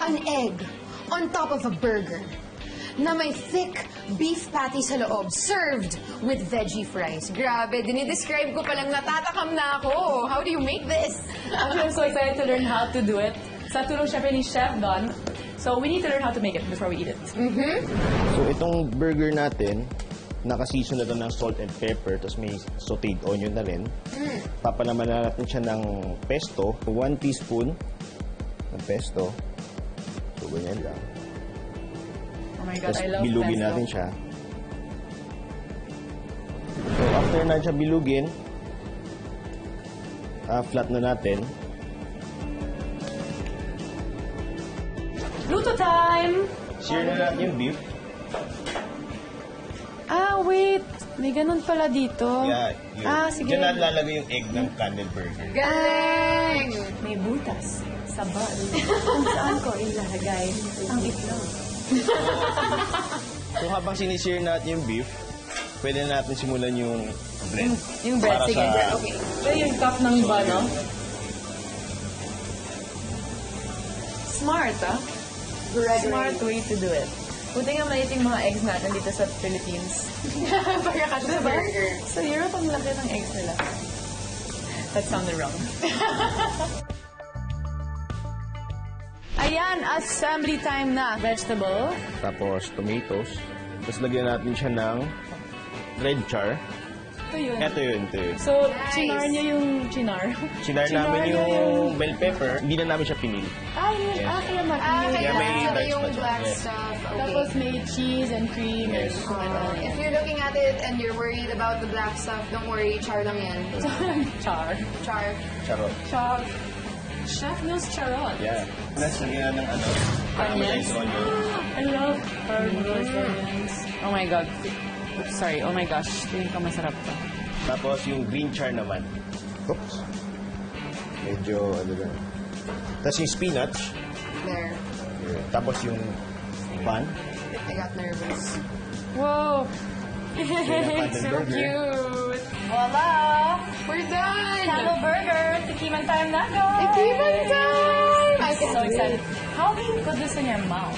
An egg on top of a burger na may thick beef patty sa loob, served with veggie fries. Grabe, dinidescribe ko palang natatakam na ako. How do you make this? Actually, I'm so excited to learn how to do it. Sa tulong syempre ni Chef Don. So, we need to learn how to make it before we eat it. So, itong burger natin, naka-season na ito ng salt and pepper, tapos may sauteed onion na rin. Papalaman na natin siya ng pesto. 1 teaspoon ng pesto. So, ganyan lang. Oh my God, Tapos I love bilugin pesto. natin siya. So, after na siya bilugin, flat na natin. Luto time! Sear na natin yung beef. Ah, wait. May ganun pala dito. Yeah, yun. Sige. Diyan natin lalagay yung egg ng candle burger. Galing! May butas sa bal kung saan ko ilalagay ang itlog. So, habang sinisir natin yung beef, pwede na natin simulan yung bread. Yung bread, Para sige. sa- Okay. So, yung cup ng bun, no? Smart, ah? Smart way to do it. Buti nga maliit yung mga eggs natin dito sa Philippines. Para ka sa burger. Sa Europe, ang laki ng eggs nila. That sounded wrong. Ayan, assembly time na. Vegetable. Tapos, tomatoes. Tapos, lagyan natin siya ng red char. Ito yun. Ito yun. So, chinar niyo yung chinar. Chinar namin niyo yung bell pepper. Hindi na namin siya pinili. Yun. Yes. Kaya mati Kaya may pala dark yung spots. black Yes. stuff. Okay. Tapos may cheese and cream. Yes. If you're looking at it and you're worried about the black stuff, don't worry, char lang yan. Char. Char. Charot. Char. Chef knows charot. Yeah. Next, lagyan na ng Onions. caramelized onion. I love caramelized onions. Oh my God. Oops, sorry. Oh my gosh. Tingin ko masarap to. Tapos, yung green char naman. Oops. Medyo, ano lang. Tapos yung spinach. There. Tapos yung bun. I got nervous. Whoa. It's so burger. cute. Voila! We're done! Candle burger. Tikiman time na, guys. Tikiman time! I'm so excited. How do you put this in your mouth?